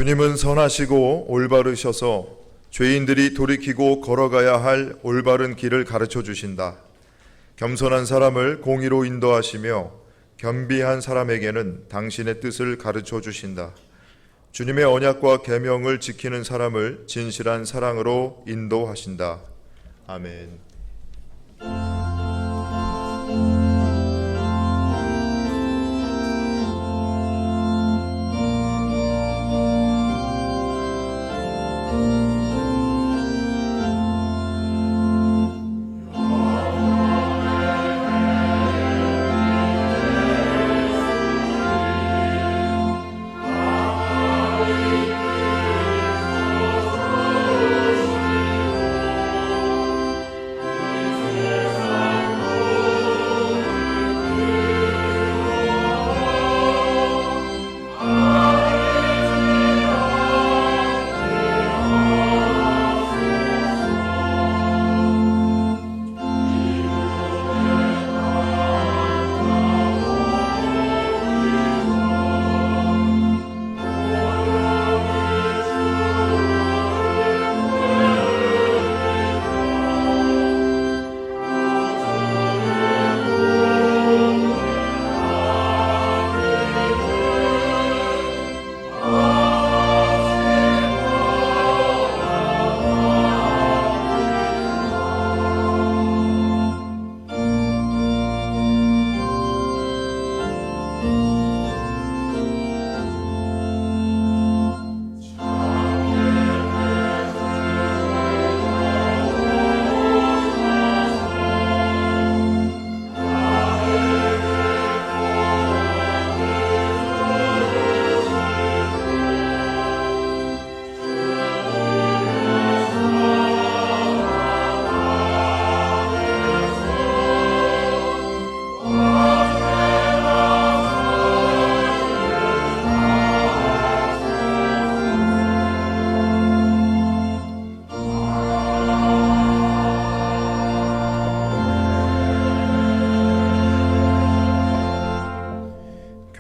주님은 선하시고 올바르셔서 죄인들이 돌이키고 걸어가야 할 올바른 길을 가르쳐 주신다. 겸손한 사람을 공의로 인도하시며 겸비한 사람에게는 당신의 뜻을 가르쳐 주신다. 주님의 언약과 계명을 지키는 사람을 진실한 사랑으로 인도하신다. 아멘.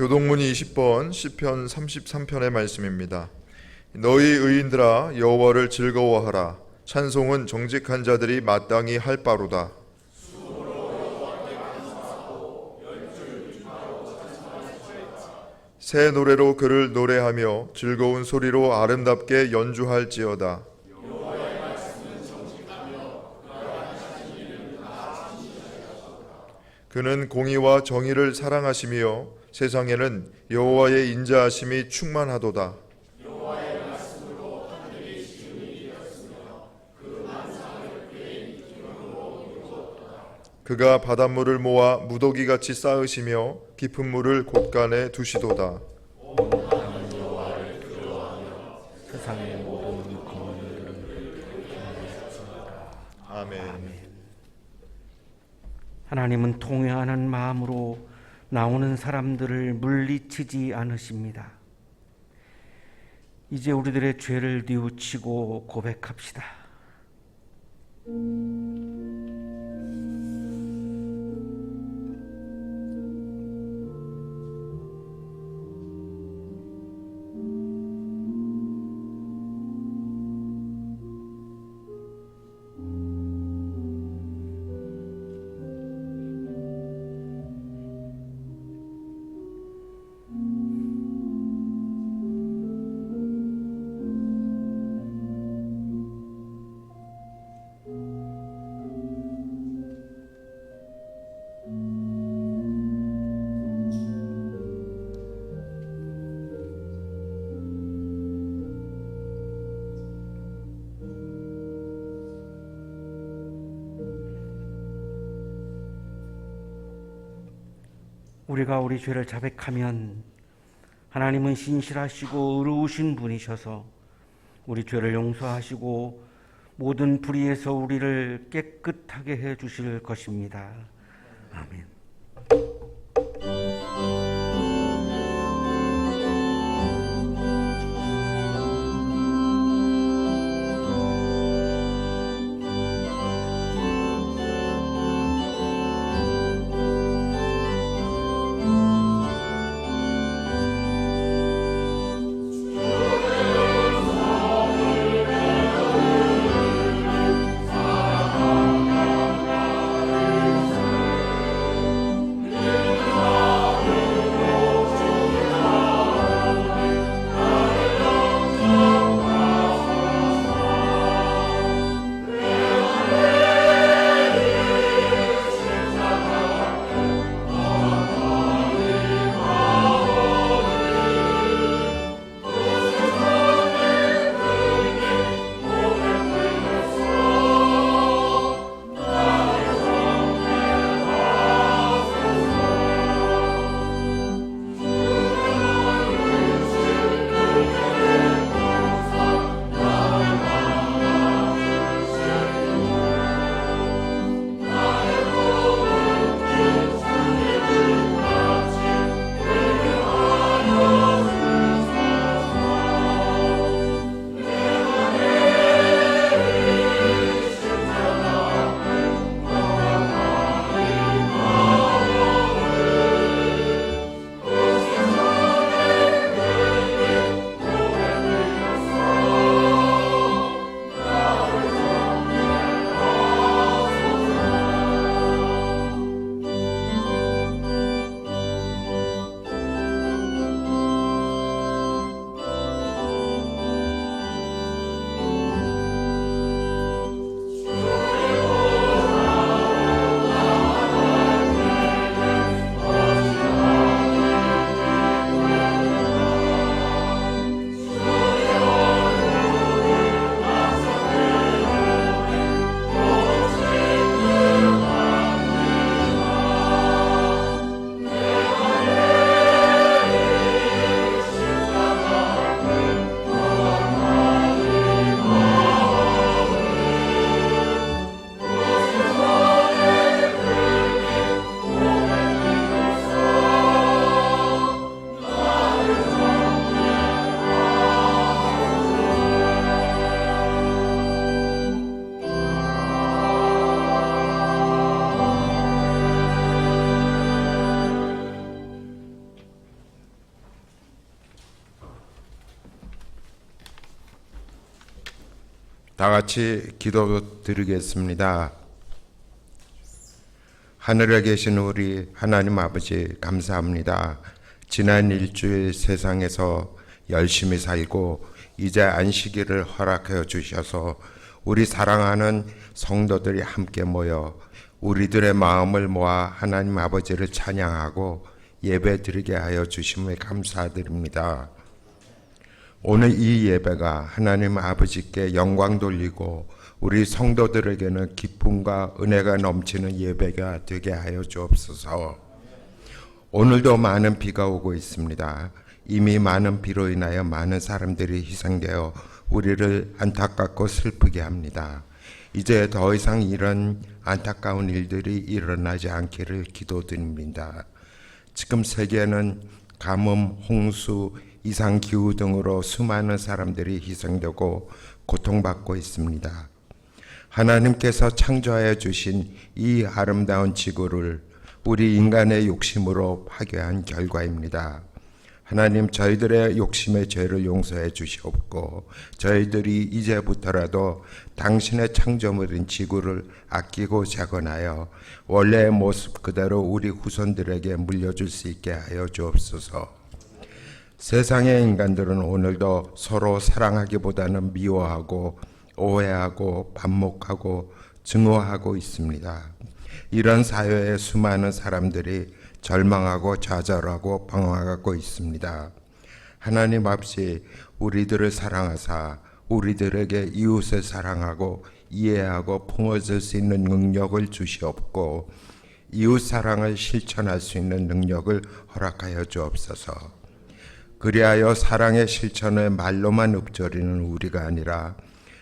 교동문 20번 시편 33편의 말씀입니다. 너희 의인들아 여호와를 즐거워하라. 찬송은 정직한 자들이 마땅히 할 바로다. 새 노래로 그를 노래하며 즐거운 소리로 아름답게 연주할지어다. 그는 공의와 정의를 사랑하시며 세상에는 여호와의 인자하심이 충만하도다. 그가 바닷물을 모아 무더기같이 쌓으시며 깊은 물을 곳간에 두시도다. 세상의 모든 거민들은 아멘. 하나님은 통회하는 마음으로 나오는 사람들을 물리치지 않으십니다. 이제 우리들의 죄를 뉘우치고 고백합시다. 우리가 우리 죄를 자백하면 하나님은 신실하시고 의로우신 분이셔서 우리 죄를 용서하시고 모든 불의에서 우리를 깨끗하게 해 주실 것입니다. 아멘. 다 같이 기도 드리겠습니다. 하늘에 계신 우리 하나님 아버지 감사합니다. 지난 일주일 세상에서 열심히 살고 이제 안식일을 허락하여 주셔서 우리 사랑하는 성도들이 함께 모여 우리들의 마음을 모아 하나님 아버지를 찬양하고 예배 드리게 하여 주심을 감사드립니다. 오늘 이 예배가 하나님 아버지께 영광 돌리고 우리 성도들에게는 기쁨과 은혜가 넘치는 예배가 되게 하여 주옵소서. 오늘도 많은 비가 오고 있습니다. 이미 많은 비로 인하여 많은 사람들이 희생되어 우리를 안타깝고 슬프게 합니다. 이제 더 이상 이런 안타까운 일들이 일어나지 않기를 기도드립니다. 지금 세계는 가뭄, 홍수, 이상기후 등으로 수많은 사람들이 희생되고 고통받고 있습니다. 하나님께서 창조하여 주신 이 아름다운 지구를 우리 인간의 욕심으로 파괴한 결과입니다. 하나님, 저희들의 욕심의 죄를 용서해 주시옵고 저희들이 이제부터라도 당신의 창조물인 지구를 아끼고 재건하여 원래의 모습 그대로 우리 후손들에게 물려줄 수 있게 하여 주옵소서. 세상의 인간들은 오늘도 서로 사랑하기보다는 미워하고 오해하고 반목하고 증오하고 있습니다. 이런 사회에 수많은 사람들이 절망하고 좌절하고 방황하고 있습니다. 하나님 아버지, 우리들을 사랑하사 우리들에게 이웃을 사랑하고 이해하고 품어줄 수 있는 능력을 주시옵고 이웃 사랑을 실천할 수 있는 능력을 허락하여 주옵소서. 그리하여 사랑의 실천을 말로만 읊조리는 우리가 아니라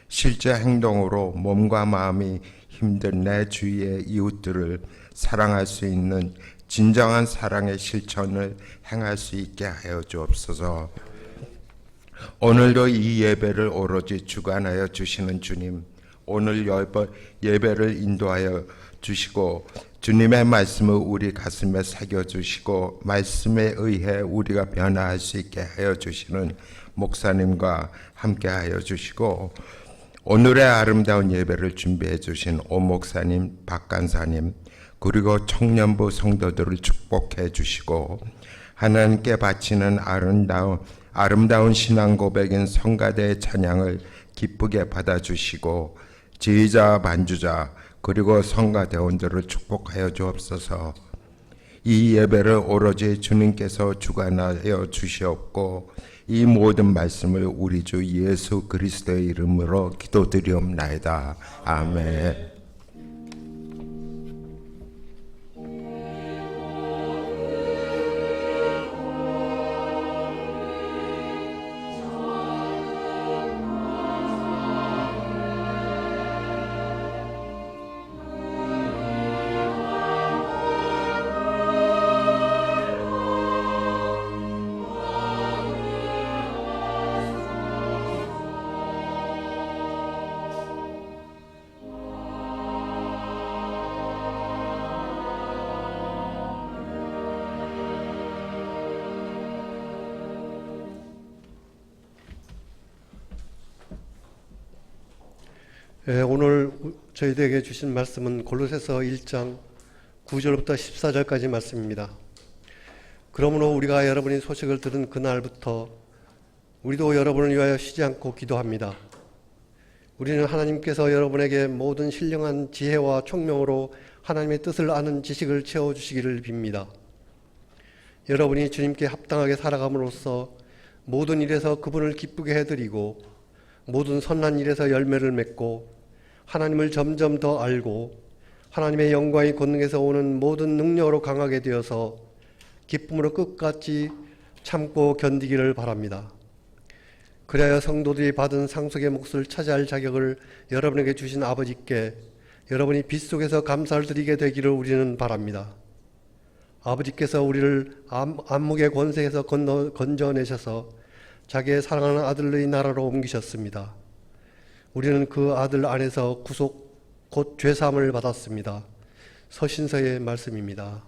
실제 행동으로 몸과 마음이 힘든 내 주위의 이웃들을 사랑할 수 있는 진정한 사랑의 실천을 행할 수 있게 하여 주옵소서. 오늘도 이 예배를 오로지 주관하여 주시는 주님, 오늘 예배를 인도하여 주시고 주님의 말씀을 우리 가슴에 새겨주시고 말씀에 의해 우리가 변화할 수 있게 하여 주시는 목사님과 함께 하여 주시고 오늘의 아름다운 예배를 준비해 주신 오 목사님, 박 간사님 그리고 청년부 성도들을 축복해 주시고 하나님께 바치는 아름다운 신앙 고백인 성가대의 찬양을 기쁘게 받아주시고 지휘자, 반주자 그리고 성가대원들을 축복하여 주옵소서. 이 예배를 오로지 주님께서 주관하여 주시옵고 이 모든 말씀을 우리 주 예수 그리스도의 이름으로 기도드리옵나이다. 아멘. 오늘 저희들에게 주신 말씀은 골로새서 1장 9절부터 14절까지 말씀입니다. 그러므로 우리가 여러분이 소식을 들은 그날부터 우리도 여러분을 위하여 쉬지 않고 기도합니다. 우리는 하나님께서 여러분에게 모든 신령한 지혜와 총명으로 하나님의 뜻을 아는 지식을 채워주시기를 빕니다. 여러분이 주님께 합당하게 살아감으로써 모든 일에서 그분을 기쁘게 해드리고 모든 선한 일에서 열매를 맺고 하나님을 점점 더 알고 하나님의 영광이 권능에서 오는 모든 능력으로 강하게 되어서 기쁨으로 끝까지 참고 견디기를 바랍니다. 그래야 성도들이 받은 상속의 몫을 차지할 자격을 여러분에게 주신 아버지께 여러분이 빛 속에서 감사를 드리게 되기를 우리는 바랍니다. 아버지께서 우리를 암흑의 권세에서 건져내셔서 자기의 사랑하는 아들의 나라로 옮기셨습니다. 우리는 그 아들 안에서 구속 곧 죄사함을 받았습니다. 서신서의 말씀입니다.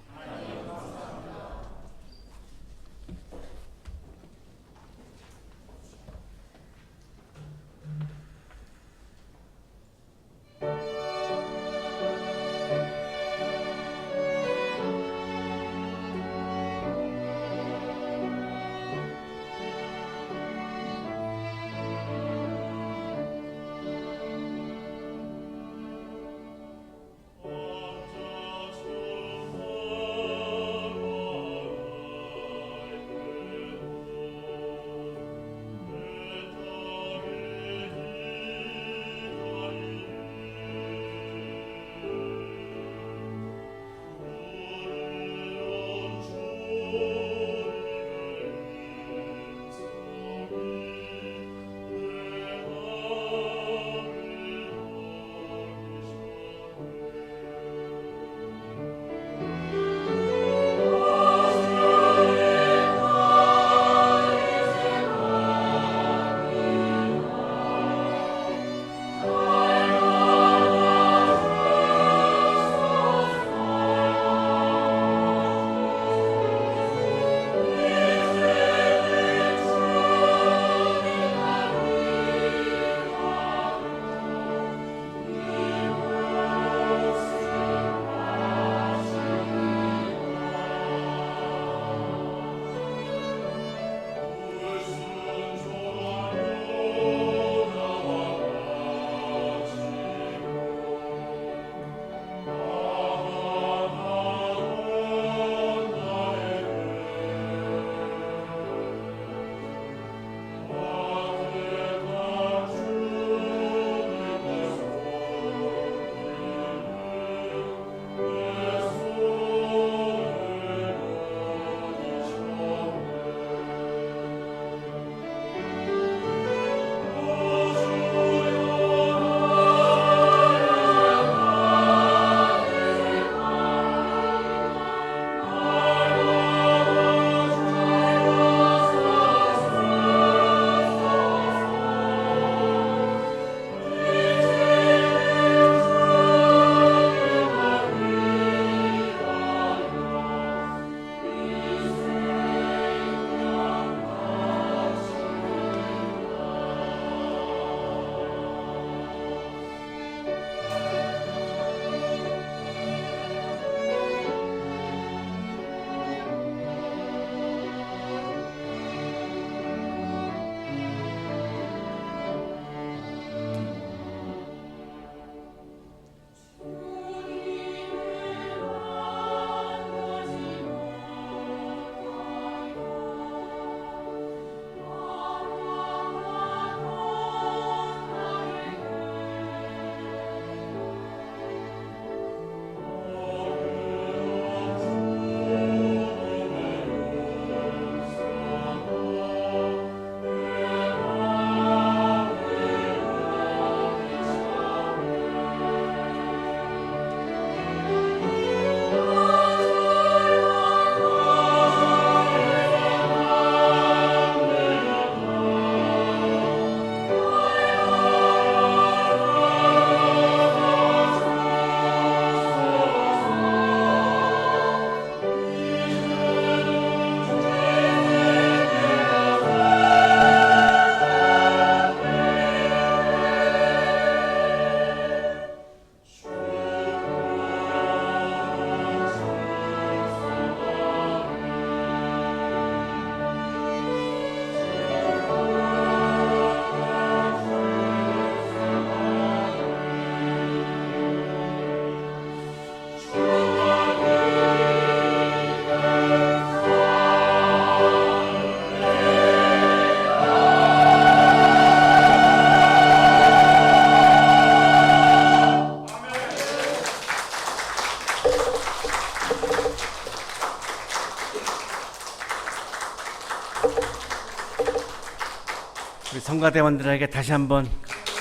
우리 성가대원들에게 다시 한번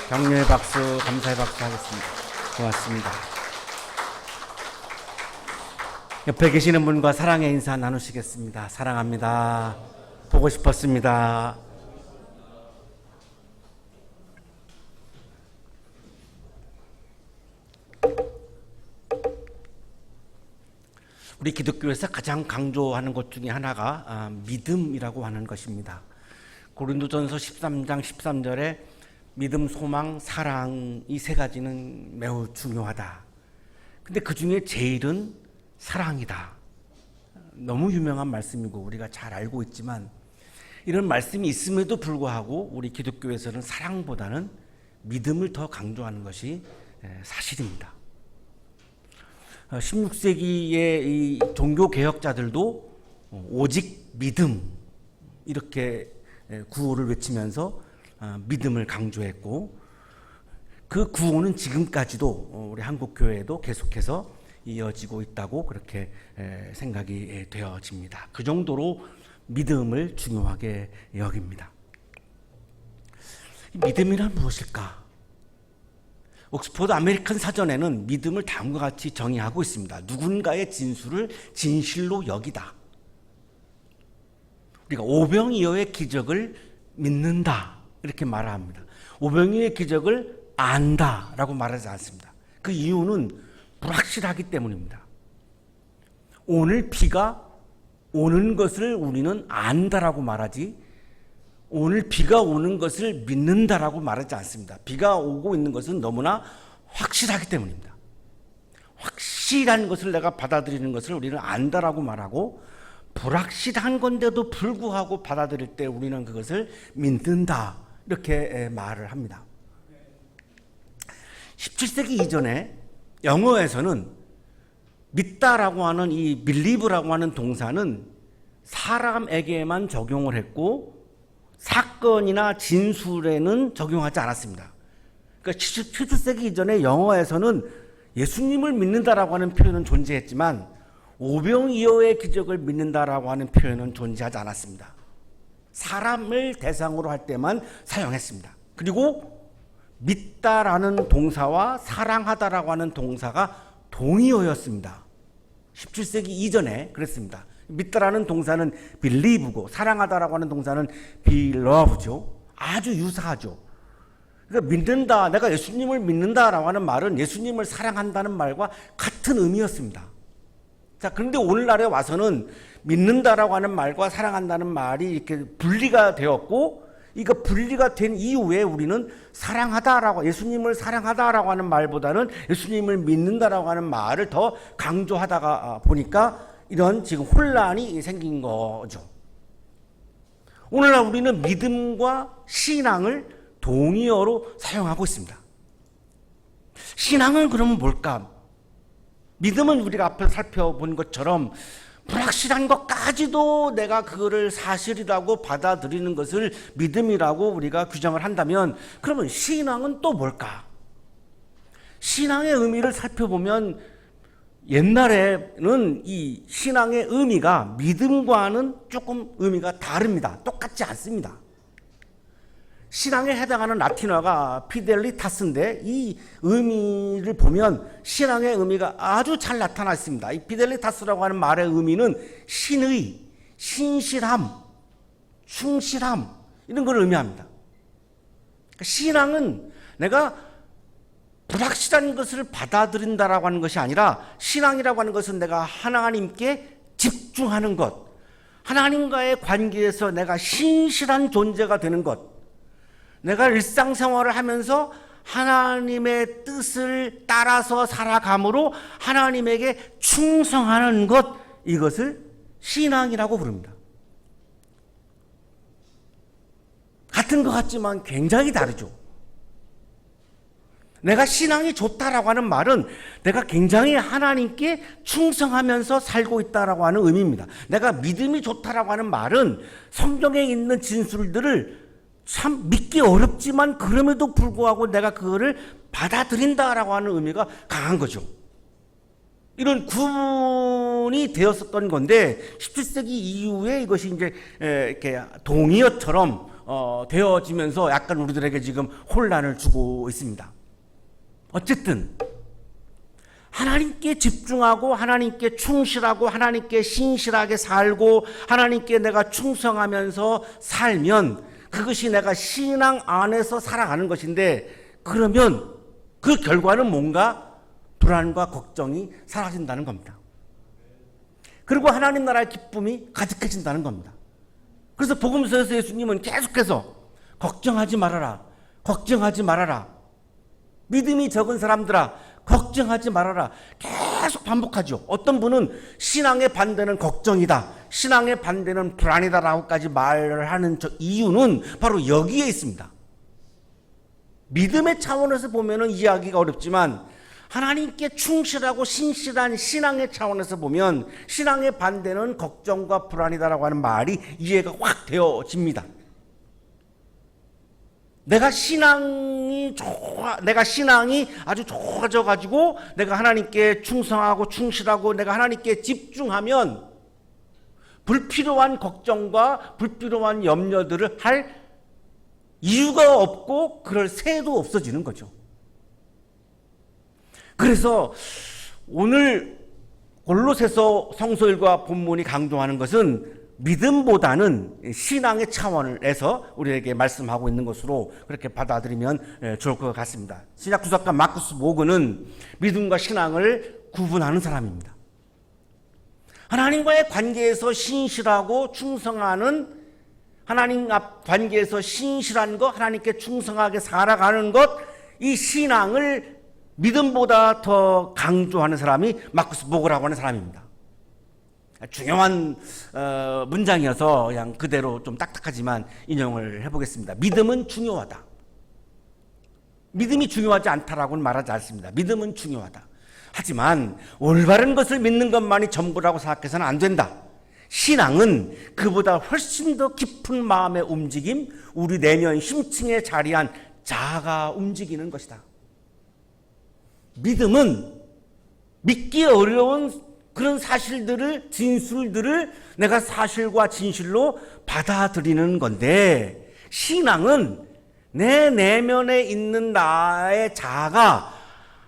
격려의 박수, 감사의 박수 하겠습니다. 고맙습니다. 옆에 계시는 분과 사랑의 인사 나누시겠습니다. 사랑합니다. 보고 싶었습니다. 우리 기독교에서 가장 강조하는 것 중에 하나가 믿음이라고 하는 것입니다. 고린도전서 13장 13절에 믿음, 소망, 사랑 이 세 가지는 매우 중요하다. 근데 그 중에 제일은 사랑이다. 너무 유명한 말씀이고 우리가 잘 알고 있지만 이런 말씀이 있음에도 불구하고 우리 기독교에서는 사랑보다는 믿음을 더 강조하는 것이 사실입니다. 16세기의 이 종교 개혁자들도 오직 믿음 이렇게 구호를 외치면서 믿음을 강조했고 그 구호는 지금까지도 우리 한국 교회에도 계속해서 이어지고 있다고 그렇게 생각이 되어집니다. 그 정도로 믿음을 중요하게 여깁니다. 믿음이란 무엇일까? 옥스퍼드 아메리칸 사전에는 믿음을 다음과 같이 정의하고 있습니다. 누군가의 진술을 진실로 여기다. 우리가 오병이어의 기적을 믿는다 이렇게 말합니다. 오병이어의 기적을 안다라고 말하지 않습니다. 그 이유는 불확실하기 때문입니다. 오늘 비가 오는 것을 우리는 안다라고 말하지 오늘 비가 오는 것을 믿는다라고 말하지 않습니다. 비가 오고 있는 것은 너무나 확실하기 때문입니다. 확실한 것을 내가 받아들이는 것을 우리는 안다라고 말하고 불확실한 건데도 불구하고 받아들일 때 우리는 그것을 믿는다 이렇게 말을 합니다. 17세기 이전에 영어에서는 믿다라고 하는 이 believe라고 하는 동사는 사람에게만 적용을 했고 사건이나 진술에는 적용하지 않았습니다. 그러니까 17세기 이전에 영어에서는 예수님을 믿는다라고 하는 표현은 존재했지만 오병이어의 기적을 믿는다라고 하는 표현은 존재하지 않았습니다. 사람을 대상으로 할 때만 사용했습니다. 그리고 믿다라는 동사와 사랑하다라고 하는 동사가 동의어였습니다. 17세기 이전에 그랬습니다. 믿다라는 동사는 believe고 사랑하다라고 하는 동사는 belove죠. 아주 유사하죠. 그러니까 믿는다, 내가 예수님을 믿는다라고 하는 말은 예수님을 사랑한다는 말과 같은 의미였습니다. 자, 그런데 오늘날에 와서는 믿는다라고 하는 말과 사랑한다는 말이 이렇게 분리가 되었고 이거 분리가 된 이후에 우리는 사랑하다라고 예수님을 사랑하다라고 하는 말보다는 예수님을 믿는다라고 하는 말을 더 강조하다가 보니까 이런 지금 혼란이 생긴 거죠. 오늘날 우리는 믿음과 신앙을 동의어로 사용하고 있습니다. 신앙은 그러면 뭘까? 믿음은 우리가 앞에서 살펴본 것처럼 불확실한 것까지도 내가 그거를 사실이라고 받아들이는 것을 믿음이라고 우리가 규정을 한다면 그러면 신앙은 또 뭘까? 신앙의 의미를 살펴보면 옛날에는 이 신앙의 의미가 믿음과는 조금 의미가 다릅니다. 똑같지 않습니다. 신앙에 해당하는 라틴어가 피델리타스인데 이 의미를 보면 신앙의 의미가 아주 잘 나타나 있습니다. 이 피델리타스라고 하는 말의 의미는 신의, 신실함, 충실함 이런 걸 의미합니다. 그러니까 신앙은 내가 불확실한 것을 받아들인다라고 하는 것이 아니라 신앙이라고 하는 것은 내가 하나님께 집중하는 것, 하나님과의 관계에서 내가 신실한 존재가 되는 것, 내가 일상생활을 하면서 하나님의 뜻을 따라서 살아감으로 하나님에게 충성하는 것, 이것을 신앙이라고 부릅니다. 같은 것 같지만 굉장히 다르죠. 내가 신앙이 좋다라고 하는 말은 내가 굉장히 하나님께 충성하면서 살고 있다라고 하는 의미입니다. 내가 믿음이 좋다라고 하는 말은 성경에 있는 진술들을 참 믿기 어렵지만 그럼에도 불구하고 내가 그거를 받아들인다라고 하는 의미가 강한 거죠. 이런 구분이 되었었던 건데 17세기 이후에 이것이 이제 이렇게 동의어처럼 되어지면서 약간 우리들에게 지금 혼란을 주고 있습니다. 어쨌든 하나님께 집중하고 하나님께 충실하고 하나님께 신실하게 살고 하나님께 내가 충성하면서 살면 그것이 내가 신앙 안에서 살아가는 것인데 그러면 그 결과는 뭔가 불안과 걱정이 사라진다는 겁니다. 그리고 하나님 나라의 기쁨이 가득해진다는 겁니다. 그래서 복음서에서 예수님은 계속해서 걱정하지 말아라. 걱정하지 말아라. 믿음이 적은 사람들아, 걱정하지 말아라. 계속 반복하죠. 어떤 분은 신앙의 반대는 걱정이다, 신앙의 반대는 불안이다라고까지 말을 하는 저 이유는 바로 여기에 있습니다. 믿음의 차원에서 보면은 이해하기가 어렵지만 하나님께 충실하고 신실한 신앙의 차원에서 보면 신앙의 반대는 걱정과 불안이다라고 하는 말이 이해가 확 되어집니다. 내가 신앙이 아주 좋아져 가지고 내가 하나님께 충성하고 충실하고 내가 하나님께 집중하면 불필요한 걱정과 불필요한 염려들을 할 이유가 없고 그럴 새도 없어지는 거죠. 그래서 오늘 골로새서 성서일과 본문이 강조하는 것은 믿음보다는 신앙의 차원에서 우리에게 말씀하고 있는 것으로 그렇게 받아들이면 좋을 것 같습니다. 신약 구사가 마쿠스 모그는 믿음과 신앙을 구분하는 사람입니다. 하나님과의 관계에서 신실하고 충성하는, 하나님 앞 관계에서 신실한 것, 하나님께 충성하게 살아가는 것, 이 신앙을 믿음보다 더 강조하는 사람이 마쿠스 모그라고 하는 사람입니다. 중요한 문장이어서 그냥 그대로 좀 딱딱하지만 인용을 해보겠습니다. 믿음은 중요하다. 믿음이 중요하지 않다라고는 말하지 않습니다. 믿음은 중요하다. 하지만 올바른 것을 믿는 것만이 전부라고 생각해서는 안 된다. 신앙은 그보다 훨씬 더 깊은 마음의 움직임, 우리 내면 심층에 자리한 자아가 움직이는 것이다. 믿음은 믿기 어려운 그런 사실들을, 진술들을 내가 사실과 진실로 받아들이는 건데, 신앙은 내 내면에 있는 나의 자아가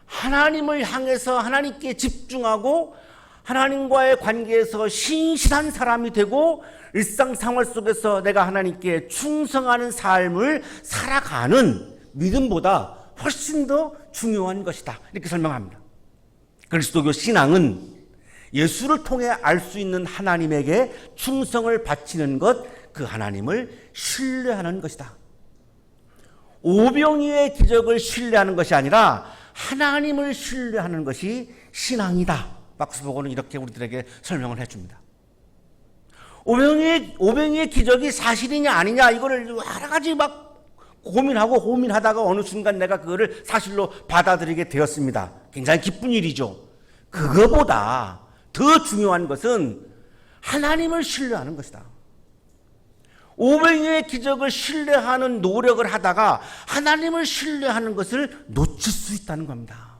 하나님을 향해서 하나님께 집중하고 하나님과의 관계에서 신실한 사람이 되고 일상생활 속에서 내가 하나님께 충성하는 삶을 살아가는 믿음보다 훨씬 더 중요한 것이다. 이렇게 설명합니다. 그리스도교 신앙은 예수를 통해 알 수 있는 하나님에게 충성을 바치는 것, 그 하나님을 신뢰하는 것이다. 오병이의 기적을 신뢰하는 것이 아니라 하나님을 신뢰하는 것이 신앙이다. 마쿠스 모그는 이렇게 우리들에게 설명을 해줍니다. 오병이의 기적이 사실이냐 아니냐 이거를 여러 가지 막 고민하다가 어느 순간 내가 그거를 사실로 받아들이게 되었습니다. 굉장히 기쁜 일이죠. 그거보다 더 중요한 것은 하나님을 신뢰하는 것이다. 오병이의 기적을 신뢰하는 노력을 하다가 하나님을 신뢰하는 것을 놓칠 수 있다는 겁니다.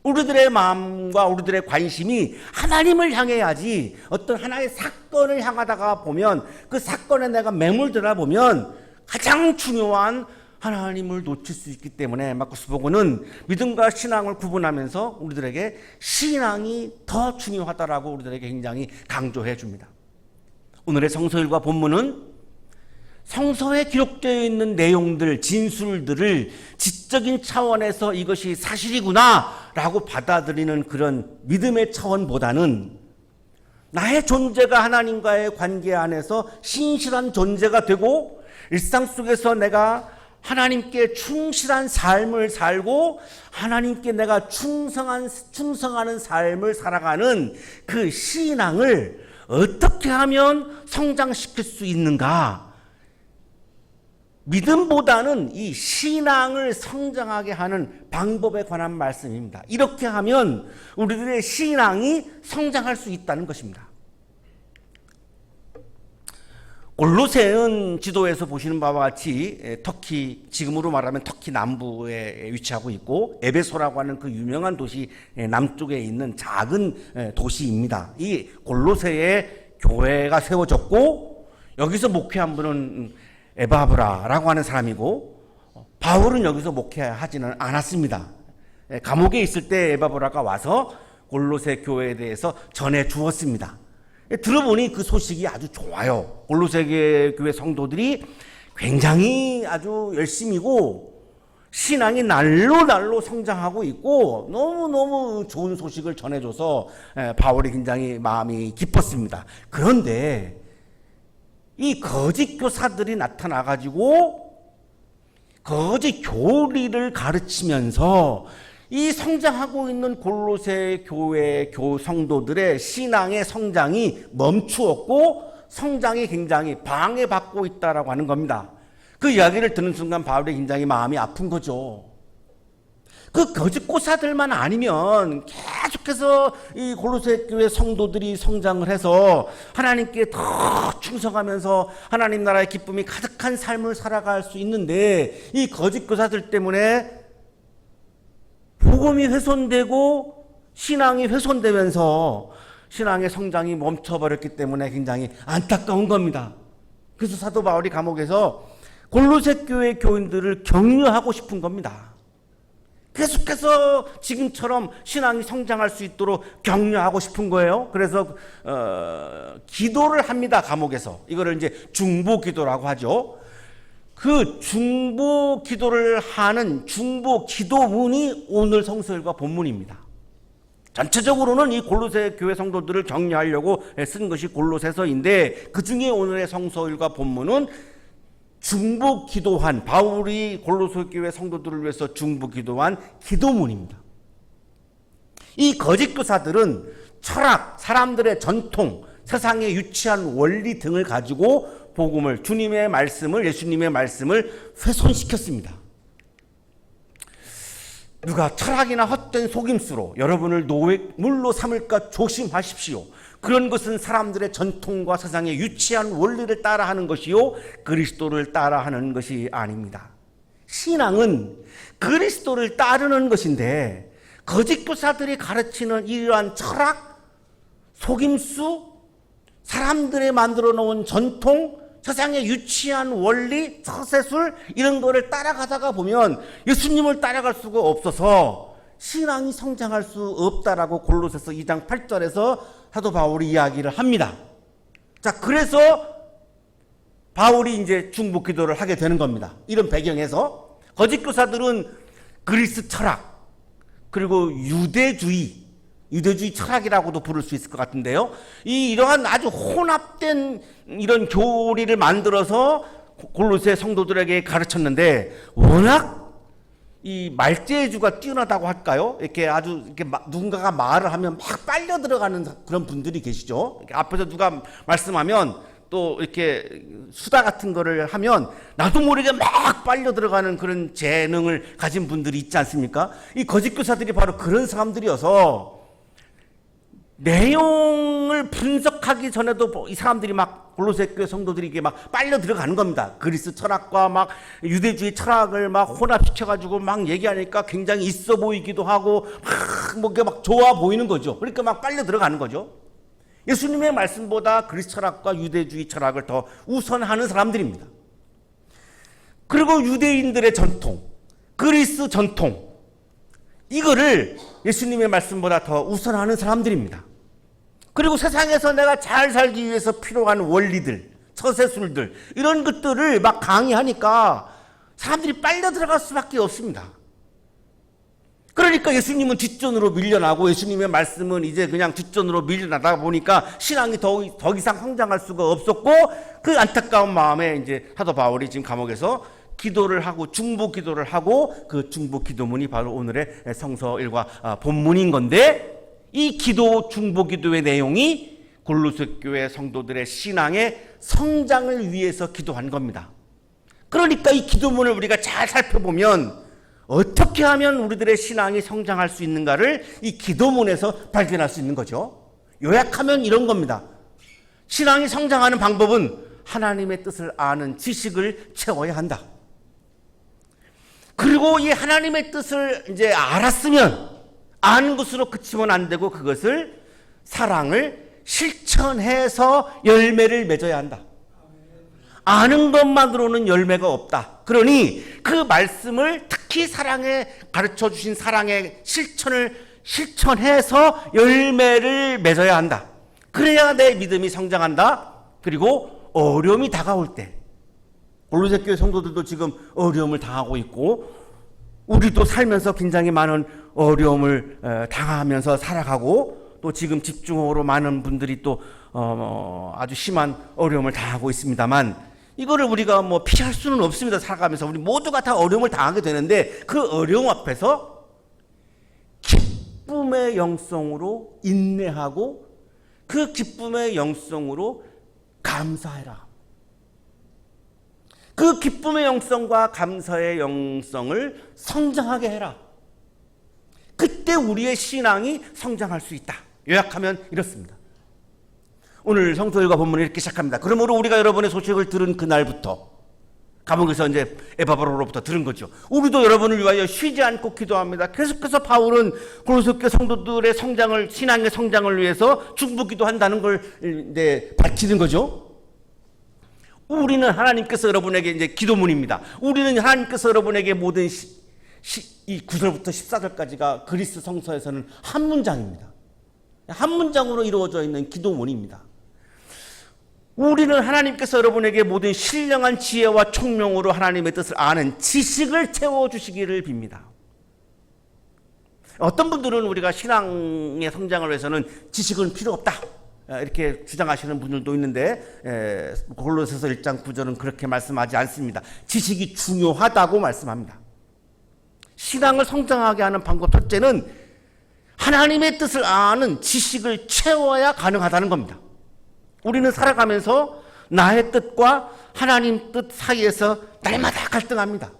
우리들의 마음과 우리들의 관심이 하나님을 향해야지 어떤 하나의 사건을 향하다가 보면 그 사건에 내가 매몰되다 보면 가장 중요한 하나님을 놓칠 수 있기 때문에 마쿠스 모그는 믿음과 신앙을 구분하면서 우리들에게 신앙이 더 중요하다라고 우리들에게 굉장히 강조해 줍니다. 오늘의 성서일과 본문은 성서에 기록되어 있는 내용들, 진술들을 지적인 차원에서 이것이 사실이구나 라고 받아들이는 그런 믿음의 차원보다는 나의 존재가 하나님과의 관계 안에서 신실한 존재가 되고 일상 속에서 내가 하나님께 충실한 삶을 살고 하나님께 내가 충성하는 삶을 살아가는 그 신앙을 어떻게 하면 성장시킬 수 있는가? 믿음보다는 이 신앙을 성장하게 하는 방법에 관한 말씀입니다. 이렇게 하면 우리들의 신앙이 성장할 수 있다는 것입니다. 골로새는 지도에서 보시는 바와 같이 터키, 지금으로 말하면 터키 남부에 위치하고 있고 에베소라고 하는 그 유명한 도시 남쪽에 있는 작은 도시입니다. 이 골로새에 교회가 세워졌고 여기서 목회한 분은 에바브라라고 하는 사람이고 바울은 여기서 목회하지는 않았습니다. 감옥에 있을 때 에바브라가 와서 골로새 교회에 대해서 전해 주었습니다. 들어보니 그 소식이 아주 좋아요. 골로새 교회 성도들이 굉장히 아주 열심이고 신앙이 날로 성장하고 있고 너무너무 좋은 소식을 전해줘서 바울이 굉장히 마음이 기뻤습니다. 그런데 이 거짓 교사들이 나타나가지고 거짓 교리를 가르치면서 이 성장하고 있는 골로새 교회 성도들의 신앙의 성장이 멈추었고 성장이 굉장히 방해받고 있다라고 하는 겁니다. 그 이야기를 듣는 순간 바울이 굉장히 마음이 아픈 거죠. 그 거짓 고사들만 아니면 계속해서 이 골로새 교회 성도들이 성장을 해서 하나님께 더 충성하면서 하나님 나라의 기쁨이 가득한 삶을 살아갈 수 있는데 이 거짓 고사들 때문에 복음이 훼손되고 신앙이 훼손되면서 신앙의 성장이 멈춰버렸기 때문에 굉장히 안타까운 겁니다. 그래서 사도 바울이 감옥에서 골로새 교회 교인들을 격려하고 싶은 겁니다. 계속해서 지금처럼 신앙이 성장할 수 있도록 격려하고 싶은 거예요. 그래서 기도를 합니다. 감옥에서. 이거를 이제 중보 기도라고 하죠. 그 중보 기도를 하는 중보 기도문이 오늘 성서일과 본문입니다. 전체적으로는 이 골로새 교회 성도들을 격려하려고 쓴 것이 골로새서인데 그 중에 오늘의 성서일과 본문은 중보 기도한 바울이 골로새 교회 성도들을 위해서 중보 기도한 기도문입니다. 이 거짓 교사들은 철학, 사람들의 전통, 세상의 유치한 원리 등을 가지고 복음을, 주님의 말씀을, 예수님의 말씀을 훼손시켰습니다. 누가 철학이나 헛된 속임수로 여러분을 노예물로 삼을까 조심하십시오. 그런 것은 사람들의 전통과 세상의 유치한 원리를 따라하는 것이요 그리스도를 따라하는 것이 아닙니다. 신앙은 그리스도를 따르는 것인데 거짓 교사들이 가르치는 이러한 철학, 속임수, 사람들이 만들어 놓은 전통, 세상의 유치한 원리, 처세술 이런 거를 따라가다가 보면 예수님을 따라갈 수가 없어서 신앙이 성장할 수 없다라고 골로새서 2장 8절에서 사도 바울이 이야기를 합니다. 자, 그래서 바울이 이제 중보 기도를 하게 되는 겁니다. 이런 배경에서 거짓 교사들은 그리스 철학 그리고 유대주의 철학이라고도 부를 수 있을 것 같은데요. 이러한 아주 혼합된 이런 교리를 만들어서 골로새 성도들에게 가르쳤는데 워낙 이 말재주가 뛰어나다고 할까요? 이렇게 아주 이렇게 누군가가 말을 하면 막 빨려 들어가는 그런 분들이 계시죠. 이렇게 앞에서 누가 말씀하면 또 이렇게 수다 같은 거를 하면 나도 모르게 막 빨려 들어가는 그런 재능을 가진 분들이 있지 않습니까? 이 거짓 교사들이 바로 그런 사람들이어서 내용을 분석하기 전에도 이 사람들이 막 골로새 교회 성도들이 이게 막 빨려 들어가는 겁니다. 그리스 철학과 막 유대주의 철학을 막 혼합시켜가지고 막 얘기하니까 굉장히 있어 보이기도 하고 막 좋아 보이는 거죠. 그러니까 막 빨려 들어가는 거죠. 예수님의 말씀보다 그리스 철학과 유대주의 철학을 더 우선하는 사람들입니다. 그리고 유대인들의 전통, 그리스 전통, 이거를 예수님의 말씀보다 더 우선하는 사람들입니다. 그리고 세상에서 내가 잘 살기 위해서 필요한 원리들, 처세술들 이런 것들을 막 강의하니까 사람들이 빨려 들어갈 수밖에 없습니다. 그러니까 예수님은 뒷전으로 밀려나고 예수님의 말씀은 이제 그냥 뒷전으로 밀려나다 보니까 신앙이 더 이상 성장할 수가 없었고 그 안타까운 마음에 이제 사도 바울이 지금 감옥에서 기도를 하고 중보 기도를 하고 그 중보 기도문이 바로 오늘의 성서 1과 본문인 건데 이 기도 중보 기도의 내용이 골로새 교회 성도들의 신앙의 성장을 위해서 기도한 겁니다. 그러니까 이 기도문을 우리가 잘 살펴보면 어떻게 하면 우리들의 신앙이 성장할 수 있는가를 이 기도문에서 발견할 수 있는 거죠. 요약하면 이런 겁니다. 신앙이 성장하는 방법은 하나님의 뜻을 아는 지식을 채워야 한다. 그리고 이 하나님의 뜻을 이제 알았으면 아는 것으로 그치면 안 되고 그것을 사랑을 실천해서 열매를 맺어야 한다. 아는 것만으로는 열매가 없다. 그러니 그 말씀을 특히 사랑에 가르쳐 주신 사랑의 실천을 실천해서 열매를 맺어야 한다. 그래야 내 믿음이 성장한다. 그리고 어려움이 다가올 때 골로새 교회 성도들도 지금 어려움을 당하고 있고 우리도 살면서 굉장히 많은 어려움을 당하면서 살아가고 또 지금 집중호우로 많은 분들이 또 아주 심한 어려움을 당하고 있습니다만 이거를 우리가 뭐 피할 수는 없습니다. 살아가면서 우리 모두가 다 어려움을 당하게 되는데 그 어려움 앞에서 기쁨의 영성으로 인내하고 그 기쁨의 영성으로 감사해라. 그 기쁨의 영성과 감사의 영성을 성장하게 해라. 그때 우리의 신앙이 성장할 수 있다. 요약하면 이렇습니다. 오늘 성서일과 본문을 이렇게 시작합니다. 그러므로 우리가 여러분의 소식을 들은 그날부터, 감옥에서 이제 에바브로로부터 들은 거죠. 우리도 여러분을 위하여 쉬지 않고 기도합니다. 계속해서 바울은 고린도 교회 성도들의 성장을, 신앙의 성장을 위해서 중보 기도한다는 걸 이제 밝히는 거죠. 우리는 하나님께서 여러분에게 이제 기도문입니다. 우리는 하나님께서 여러분에게 모든 이 9절부터 14절까지가 그리스 성서에서는 한 문장입니다. 한 문장으로 이루어져 있는 기도문입니다. 우리는 하나님께서 여러분에게 모든 신령한 지혜와 총명으로 하나님의 뜻을 아는 지식을 채워주시기를 빕니다. 어떤 분들은 우리가 신앙의 성장을 위해서는 지식은 필요 없다 이렇게 주장하시는 분들도 있는데 골로새서 1장 9절은 그렇게 말씀하지 않습니다. 지식이 중요하다고 말씀합니다. 신앙을 성장하게 하는 방법 첫째는 하나님의 뜻을 아는 지식을 채워야 가능하다는 겁니다. 우리는 살아가면서 나의 뜻과 하나님 뜻 사이에서 날마다 갈등합니다.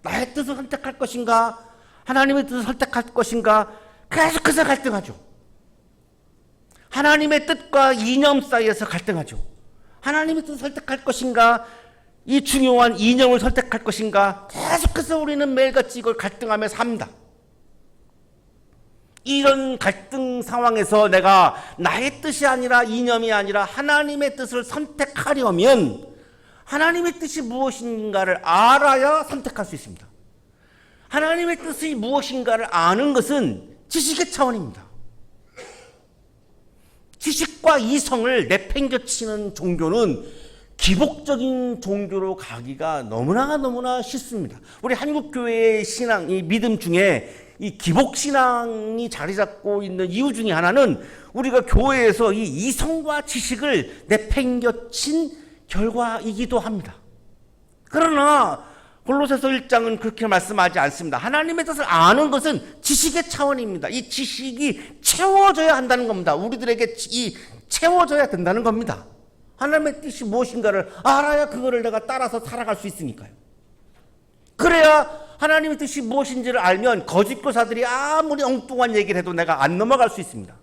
나의 뜻을 선택할 것인가 하나님의 뜻을 선택할 것인가 계속해서 갈등하죠. 하나님의 뜻과 이념 사이에서 갈등하죠. 하나님의 뜻을 선택할 것인가 이 중요한 이념을 선택할 것인가 계속해서 우리는 매일같이 이걸 갈등하면서 삽니다. 이런 갈등 상황에서 내가 나의 뜻이 아니라 이념이 아니라 하나님의 뜻을 선택하려면 하나님의 뜻이 무엇인가를 알아야 선택할 수 있습니다. 하나님의 뜻이 무엇인가를 아는 것은 지식의 차원입니다. 지식과 이성을 내팽겨치는 종교는 기복적인 종교로 가기가 너무나 쉽습니다. 우리 한국교회의 신앙, 이 믿음 중에 이 기복신앙이 자리 잡고 있는 이유 중에 하나는 우리가 교회에서 이 이성과 지식을 내팽겨친 결과이기도 합니다. 그러나 골로새서 1장은 그렇게 말씀하지 않습니다. 하나님의 뜻을 아는 것은 지식의 차원입니다. 이 지식이 채워져야 한다는 겁니다. 우리들에게 이 채워져야 된다는 겁니다. 하나님의 뜻이 무엇인가를 알아야 그거를 내가 따라서 살아갈 수 있으니까요. 그래야 하나님의 뜻이 무엇인지를 알면 거짓 교사들이 아무리 엉뚱한 얘기를 해도 내가 안 넘어갈 수 있습니다.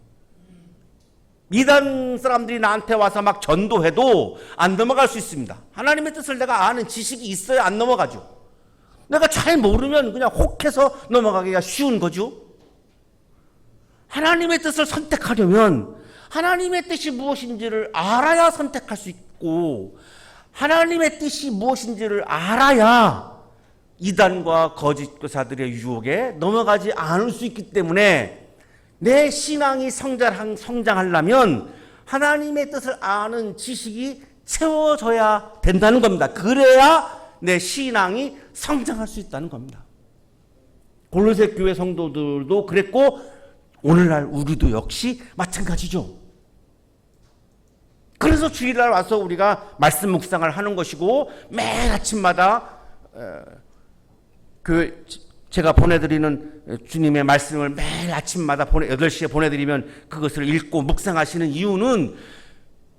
이단 사람들이 나한테 와서 막 전도해도 안 넘어갈 수 있습니다. 하나님의 뜻을 내가 아는 지식이 있어야 안 넘어가죠. 내가 잘 모르면 그냥 혹해서 넘어가기가 쉬운 거죠. 하나님의 뜻을 선택하려면 하나님의 뜻이 무엇인지를 알아야 선택할 수 있고 하나님의 뜻이 무엇인지를 알아야 이단과 거짓 교사들의 유혹에 넘어가지 않을 수 있기 때문에 내 신앙이 성장하려면 하나님의 뜻을 아는 지식이 채워져야 된다는 겁니다. 그래야 내 신앙이 성장할 수 있다는 겁니다. 골로새 교회 성도들도 그랬고 오늘날 우리도 역시 마찬가지죠. 그래서 주일날 와서 우리가 말씀 묵상을 하는 것이고 매일 아침마다 제가 보내드리는 주님의 말씀을 매일 아침마다 8시에 보내드리면 그것을 읽고 묵상하시는 이유는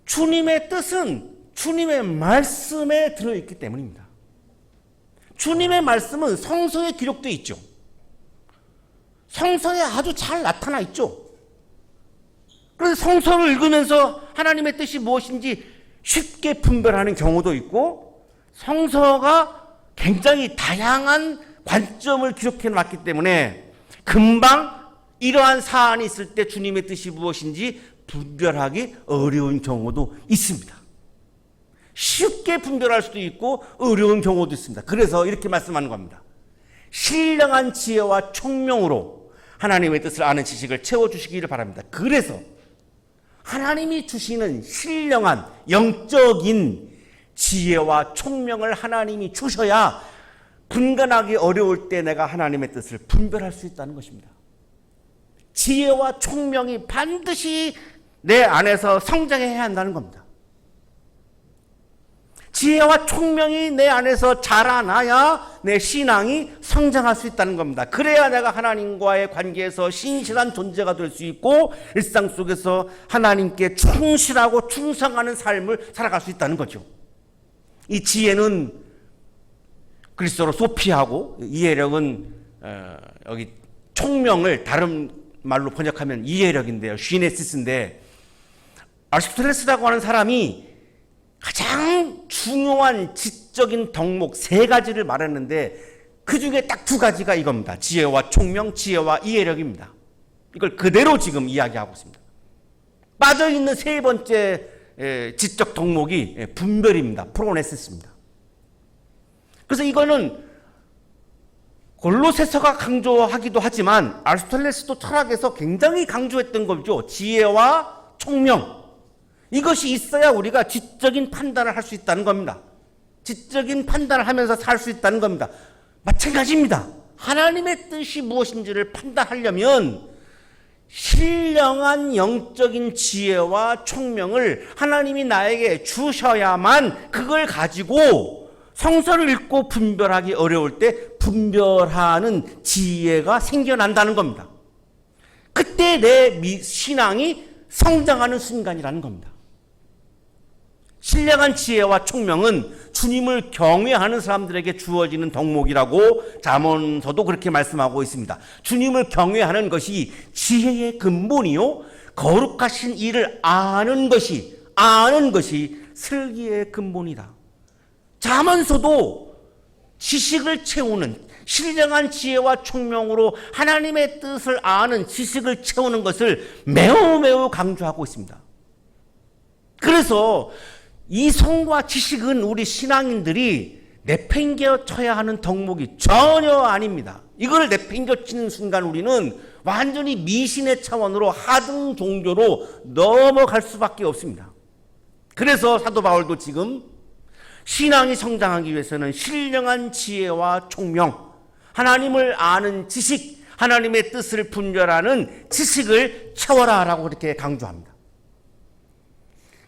주님의 뜻은 주님의 말씀에 들어있기 때문입니다. 주님의 말씀은 성서에 기록되어 있죠. 성서에 아주 잘 나타나 있죠. 그래서 성서를 읽으면서 하나님의 뜻이 무엇인지 쉽게 분별하는 경우도 있고 성서가 굉장히 다양한 관점을 기록해 놨기 때문에 금방 이러한 사안이 있을 때 주님의 뜻이 무엇인지 분별하기 어려운 경우도 있습니다. 쉽게 분별할 수도 있고 어려운 경우도 있습니다. 그래서 이렇게 말씀하는 겁니다. 신령한 지혜와 총명으로 하나님의 뜻을 아는 지식을 채워주시기를 바랍니다. 그래서 하나님이 주시는 신령한 영적인 지혜와 총명을 하나님이 주셔야 분간하기 어려울 때 내가 하나님의 뜻을 분별할 수 있다는 것입니다. 지혜와 총명이 반드시 내 안에서 성장해야 한다는 겁니다. 지혜와 총명이 내 안에서 자라나야 내 신앙이 성장할 수 있다는 겁니다. 그래야 내가 하나님과의 관계에서 신실한 존재가 될 수 있고 일상 속에서 하나님께 충실하고 충성하는 삶을 살아갈 수 있다는 거죠. 이 지혜는 그리스어로 소피하고 이해력은 여기 총명을 다른 말로 번역하면 이해력인데요. 쥐네시스인데 아리스토텔레스라고 하는 사람이 가장 중요한 지적인 덕목 3가지를 말했는데 그 중에 딱 2가지가 이겁니다. 지혜와 총명, 지혜와 이해력입니다. 이걸 그대로 지금 이야기하고 있습니다. 빠져있는 3번째 지적 덕목이 분별입니다. 프로네시스입니다. 그래서 이거는 골로새서가 강조하기도 하지만 아리스토텔레스도 철학에서 굉장히 강조했던 거죠. 지혜와 총명. 이것이 있어야 우리가 지적인 판단을 할 수 있다는 겁니다. 지적인 판단을 하면서 살 수 있다는 겁니다. 마찬가지입니다. 하나님의 뜻이 무엇인지를 판단하려면 신령한 영적인 지혜와 총명을 하나님이 나에게 주셔야만 그걸 가지고 성서를 읽고 분별하기 어려울 때 분별하는 지혜가 생겨난다는 겁니다. 그때 내 신앙이 성장하는 순간이라는 겁니다. 신령한 지혜와 총명은 주님을 경외하는 사람들에게 주어지는 덕목이라고 잠언서도 그렇게 말씀하고 있습니다. 주님을 경외하는 것이 지혜의 근본이요 거룩하신 이를 아는 것이 슬기의 근본이다. 잠언서도 지식을 채우는 신령한 지혜와 총명으로 하나님의 뜻을 아는 지식을 채우는 것을 매우 강조하고 있습니다. 그래서 이성과 지식은 우리 신앙인들이 내팽겨 쳐야 하는 덕목이 전혀 아닙니다. 이걸 내팽겨 치는 순간 우리는 완전히 미신의 차원으로 하등 종교로 넘어갈 수밖에 없습니다. 그래서 사도 바울도 지금 신앙이 성장하기 위해서는 신령한 지혜와 총명, 하나님을 아는 지식, 하나님의 뜻을 분별하는 지식을 채워라라고 그렇게 강조합니다.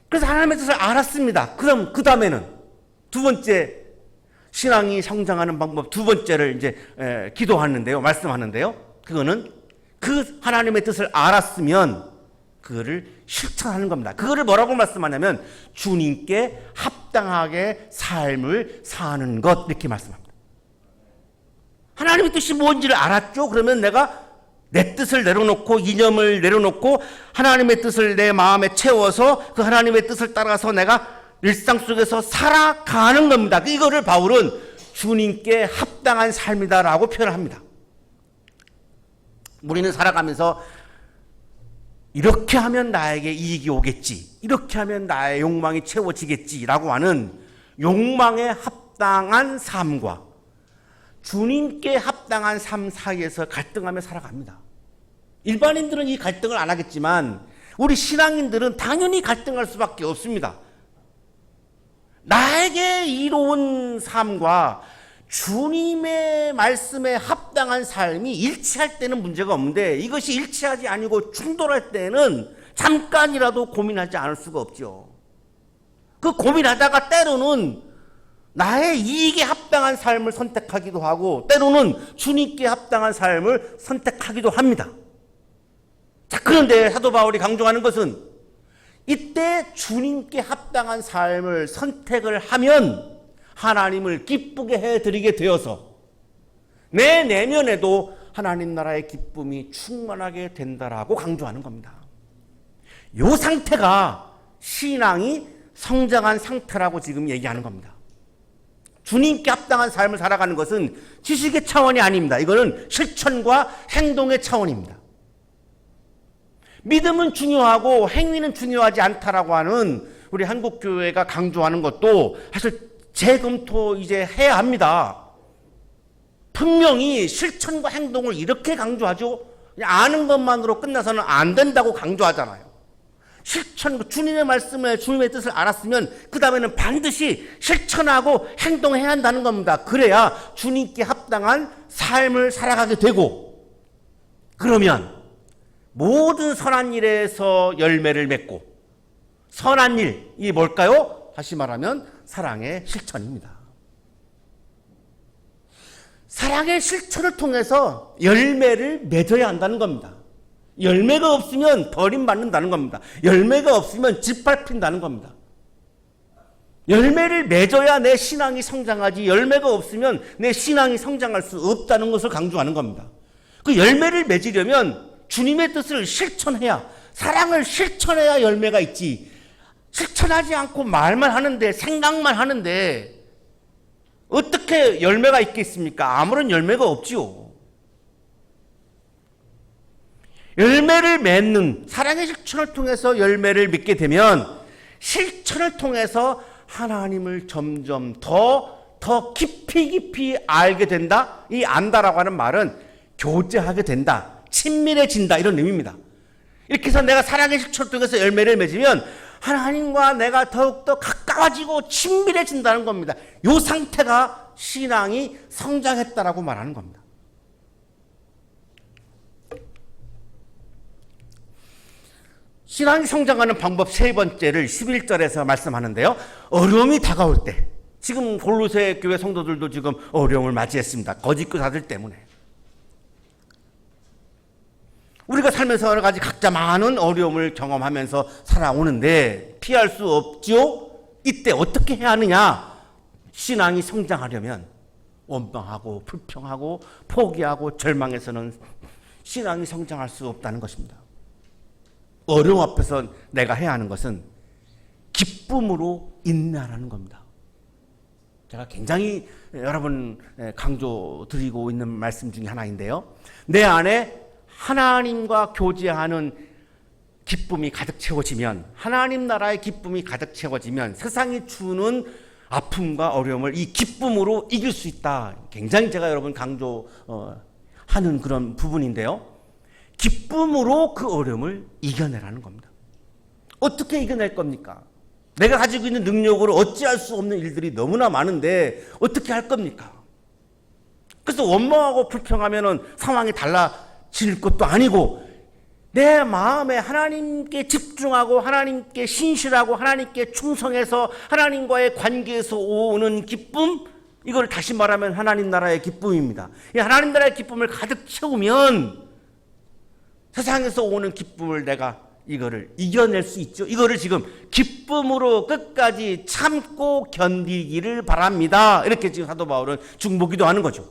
그래서 하나님의 뜻을 알았습니다. 그럼 그 다음에는 2번째 신앙이 성장하는 방법 2번째를 이제 기도하는데요. 말씀하는데요. 그거는 그 하나님의 뜻을 알았으면 그거를 실천하는 겁니다. 그거를 뭐라고 말씀하냐면 주님께 합당하게 삶을 사는 것 이렇게 말씀합니다. 하나님의 뜻이 뭔지를 알았죠? 그러면 내가 내 뜻을 내려놓고 이념을 내려놓고 하나님의 뜻을 내 마음에 채워서 그 하나님의 뜻을 따라서 내가 일상 속에서 살아가는 겁니다. 이거를 바울은 주님께 합당한 삶이다라고 표현을 합니다. 우리는 살아가면서 이렇게 하면 나에게 이익이 오겠지, 이렇게 하면 나의 욕망이 채워지겠지라고 하는 욕망에 합당한 삶과 주님께 합당한 삶 사이에서 갈등하며 살아갑니다. 일반인들은 이 갈등을 안 하겠지만 우리 신앙인들은 당연히 갈등할 수밖에 없습니다. 나에게 이로운 삶과 주님의 말씀에 합당한 삶이 일치할 때는 문제가 없는데 이것이 일치하지 아니고 충돌할 때는 잠깐이라도 고민하지 않을 수가 없죠. 그 고민하다가 때로는 나의 이익에 합당한 삶을 선택하기도 하고 때로는 주님께 합당한 삶을 선택하기도 합니다. 자, 그런데 사도 바울이 강조하는 것은 이때 주님께 합당한 삶을 선택을 하면 하나님을 기쁘게 해드리게 되어서 내 내면에도 하나님 나라의 기쁨이 충만하게 된다라고 강조하는 겁니다. 이 상태가 신앙이 성장한 상태라고 지금 얘기하는 겁니다. 주님께 합당한 삶을 살아가는 것은 지식의 차원이 아닙니다. 이거는 실천과 행동의 차원입니다. 믿음은 중요하고 행위는 중요하지 않다라고 하는 우리 한국교회가 강조하는 것도 사실 재검토 이제 해야 합니다. 분명히 실천과 행동을 이렇게 강조하죠. 그냥 아는 것만으로 끝나서는 안 된다고 강조하잖아요. 실천, 주님의 말씀을 주님의 뜻을 알았으면 그 다음에는 반드시 실천하고 행동해야 한다는 겁니다. 그래야 주님께 합당한 삶을 살아가게 되고 그러면 모든 선한 일에서 열매를 맺고 선한 일이 뭘까요? 다시 말하면 사랑의 실천입니다. 사랑의 실천을 통해서 열매를 맺어야 한다는 겁니다. 열매가 없으면 버림받는다는 겁니다. 열매가 없으면 짓밟힌다는 겁니다. 열매를 맺어야 내 신앙이 성장하지 열매가 없으면 내 신앙이 성장할 수 없다는 것을 강조하는 겁니다. 그 열매를 맺으려면 주님의 뜻을 실천해야, 사랑을 실천해야 열매가 있지, 실천하지 않고 말만 하는데, 생각만 하는데 어떻게 열매가 있겠습니까? 아무런 열매가 없지요. 열매를 맺는 사랑의 실천을 통해서 열매를 맺게 되면 실천을 통해서 하나님을 점점 더 깊이 알게 된다. 이 안다라고 하는 말은 교제하게 된다, 친밀해진다, 이런 의미입니다. 이렇게 해서 내가 사랑의 실천을 통해서 열매를 맺으면 하나님과 내가 더욱더 가까워지고 친밀해진다는 겁니다. 이 상태가 신앙이 성장했다라고 말하는 겁니다. 신앙이 성장하는 방법 세 번째를 11절에서 말씀하는데요. 어려움이 다가올 때, 지금 골로새 교회 성도들도 지금 어려움을 맞이했습니다. 거짓교사들 때문에. 우리가 살면서 여러 가지 각자 많은 어려움을 경험하면서 살아오는데 피할 수 없지요? 이때 어떻게 해야 하느냐? 신앙이 성장하려면 원망하고 불평하고 포기하고 절망해서는 신앙이 성장할 수 없다는 것입니다. 어려움 앞에서 내가 해야 하는 것은 기쁨으로 인내하라는 겁니다. 제가 굉장히 여러분 강조드리고 있는 말씀 중에 하나인데요. 내 안에 하나님과 교제하는 기쁨이 가득 채워지면, 하나님 나라의 기쁨이 가득 채워지면 세상이 주는 아픔과 어려움을 이 기쁨으로 이길 수 있다. 굉장히 제가 여러분 강조하는 그런 부분인데요. 기쁨으로 그 어려움을 이겨내라는 겁니다. 어떻게 이겨낼 겁니까? 내가 가지고 있는 능력으로 어찌할 수 없는 일들이 너무나 많은데 어떻게 할 겁니까? 그래서 원망하고 불평하면은 상황이 달라질 것도 아니고, 내 마음에 하나님께 집중하고 하나님께 신실하고 하나님께 충성해서 하나님과의 관계에서 오는 기쁨, 이걸 다시 말하면 하나님 나라의 기쁨입니다. 이 하나님 나라의 기쁨을 가득 채우면 세상에서 오는 기쁨을 내가 이거를 이겨낼 수 있죠. 이거를 지금 기쁨으로 끝까지 참고 견디기를 바랍니다. 이렇게 지금 사도 바울은 중보기도 하는 거죠.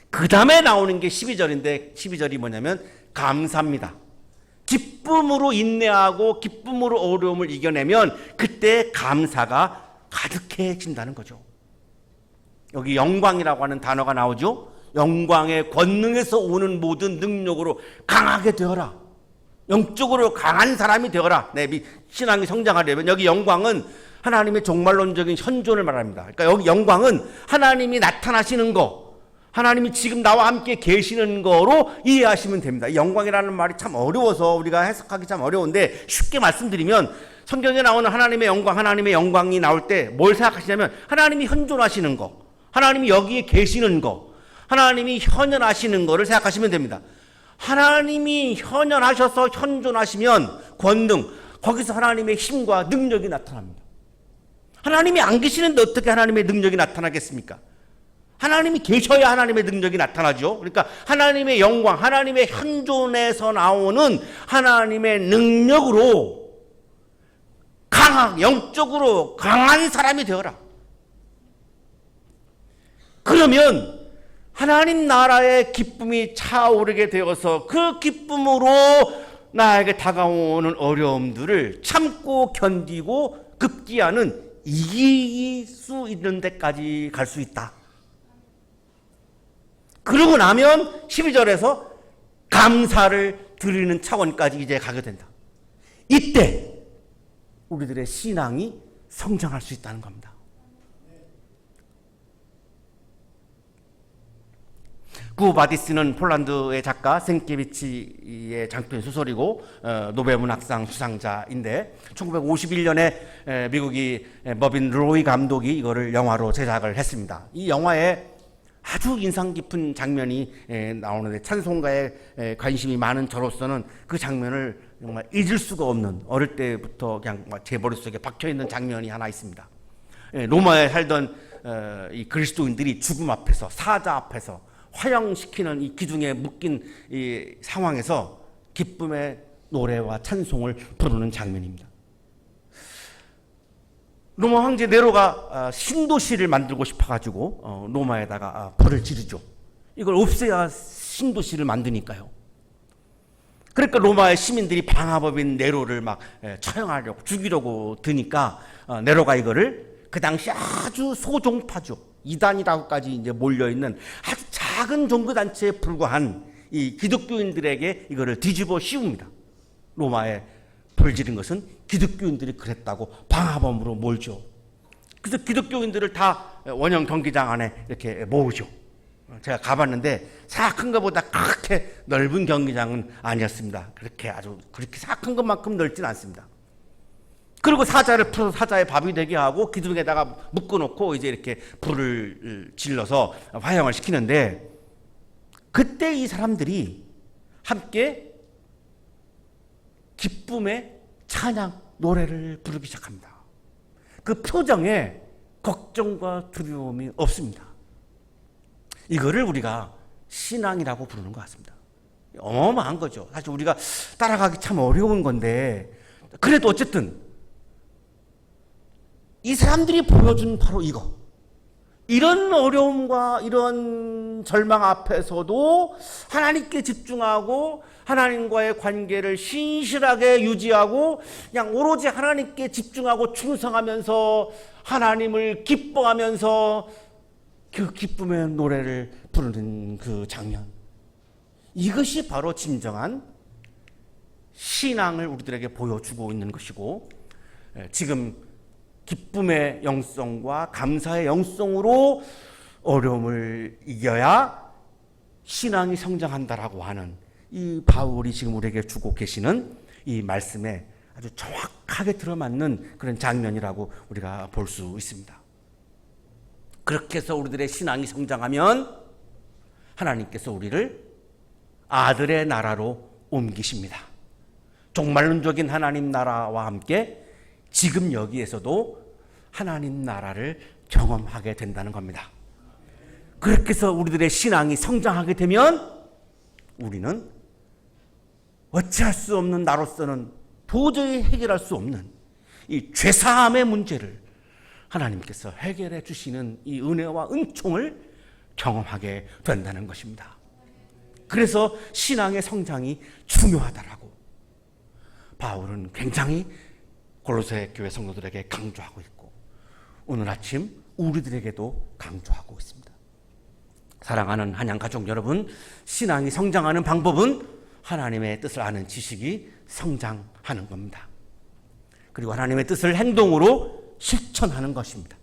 그 다음에 나오는 게 12절인데 12절이 뭐냐면 감사입니다. 기쁨으로 인내하고 기쁨으로 어려움을 이겨내면 그때 감사가 가득해진다는 거죠. 여기 영광이라고 하는 단어가 나오죠. 영광의 권능에서 오는 모든 능력으로 강하게 되어라. 영적으로 강한 사람이 되어라. 내 신앙이 성장하려면 여기 영광은 하나님의 종말론적인 현존을 말합니다. 그러니까 여기 영광은 하나님이 나타나시는 거, 하나님이 지금 나와 함께 계시는 거로 이해하시면 됩니다. 이 영광이라는 말이 참 어려워서 우리가 해석하기 참 어려운데 쉽게 말씀드리면 성경에 나오는 하나님의 영광이 나올 때 뭘 생각하시냐면 하나님이 현존하시는 거, 하나님이 여기에 계시는 거, 하나님이 현현하시는 거를 생각하시면 됩니다. 하나님이 현현하셔서 현존하시면 권능, 거기서 하나님의 힘과 능력이 나타납니다. 하나님이 안 계시는데 어떻게 하나님의 능력이 나타나겠습니까? 하나님이 계셔야 하나님의 능력이 나타나죠. 그러니까 하나님의 영광, 하나님의 현존에서 나오는 하나님의 능력으로 영적으로 강한 사람이 되어라. 그러면 하나님 나라의 기쁨이 차오르게 되어서 그 기쁨으로 나에게 다가오는 어려움들을 참고 견디고 급기야는 이길 수 있는 데까지 갈 수 있다. 그러고 나면 12절에서 감사를 드리는 차원까지 이제 가게 된다. 이때 우리들의 신앙이 성장할 수 있다는 겁니다. 구바디스는 폴란드의 작가 생케비치의 장편 소설이고 노벨문학상 수상자인데 1951년에 미국이 머빈 로이 감독이 이거를 영화로 제작을 했습니다. 이 영화의 아주 인상 깊은 장면이 나오는데 찬송가에 관심이 많은 저로서는 그 장면을 정말 잊을 수가 없는, 어릴 때부터 그냥 제 머릿속에 박혀있는 장면이 하나 있습니다. 로마에 살던 이 그리스도인들이 죽음 앞에서, 사자 앞에서 화형시키는 이 기둥에 묶인 이 상황에서 기쁨의 노래와 찬송을 부르는 장면입니다. 로마 황제 네로가 신도시를 만들고 싶어가지고 로마에다가 불을 지르죠. 이걸 없애야 신도시를 만드니까요. 그러니까 로마의 시민들이 방화법인 네로를 막 처형하려고, 죽이려고 드니까 네로가 이거를 그 당시 아주 소종파죠, 이단이라고까지 이제 몰려있는 아주 작은 종교단체에 불과한 이 기독교인들에게 이거를 뒤집어 씌웁니다. 로마에 불 지른 것은 기독교인들이 그랬다고 방화범으로 몰죠. 그래서 기독교인들을 다 원형 경기장 안에 이렇게 모으죠. 제가 가봤는데 생각한 것보다 그렇게 넓은 경기장은 아니었습니다. 그렇게 생각한 것만큼 넓진 않습니다. 그리고 사자를 풀어서 사자의 밥이 되게 하고 기둥에다가 묶어놓고 이제 이렇게 불을 질러서 화형을 시키는데, 그때 이 사람들이 함께 기쁨의 찬양 노래를 부르기 시작합니다. 그 표정에 걱정과 두려움이 없습니다. 이거를 우리가 신앙이라고 부르는 것 같습니다. 어마어마한 거죠. 사실 우리가 따라가기 참 어려운 건데, 그래도 어쨌든 이 사람들이 보여준 바로 이거, 이런 어려움과 이런 절망 앞에서도 하나님께 집중하고 하나님과의 관계를 신실하게 유지하고 그냥 오로지 하나님께 집중하고 충성하면서 하나님을 기뻐하면서 그 기쁨의 노래를 부르는 그 장면, 이것이 바로 진정한 신앙을 우리들에게 보여주고 있는 것이고, 지금 기쁨의 영성과 감사의 영성으로 어려움을 이겨야 신앙이 성장한다라고 하는 이 바울이 지금 우리에게 주고 계시는 이 말씀에 아주 정확하게 들어맞는 그런 장면이라고 우리가 볼 수 있습니다. 그렇게 해서 우리들의 신앙이 성장하면 하나님께서 우리를 아들의 나라로 옮기십니다. 종말론적인 하나님 나라와 함께 지금 여기에서도 하나님 나라를 경험하게 된다는 겁니다. 그렇게 해서 우리들의 신앙이 성장하게 되면 우리는 어찌할 수 없는, 나로서는 도저히 해결할 수 없는 이 죄사함의 문제를 하나님께서 해결해 주시는 이 은혜와 은총을 경험하게 된다는 것입니다. 그래서 신앙의 성장이 중요하다라고 바울은 굉장히 골로새 교회 성도들에게 강조하고 있고, 오늘 아침 우리들에게도 강조하고 있습니다. 사랑하는 한양 가족 여러분, 신앙이 성장하는 방법은 하나님의 뜻을 아는 지식이 성장하는 겁니다. 그리고 하나님의 뜻을 행동으로 실천하는 것입니다.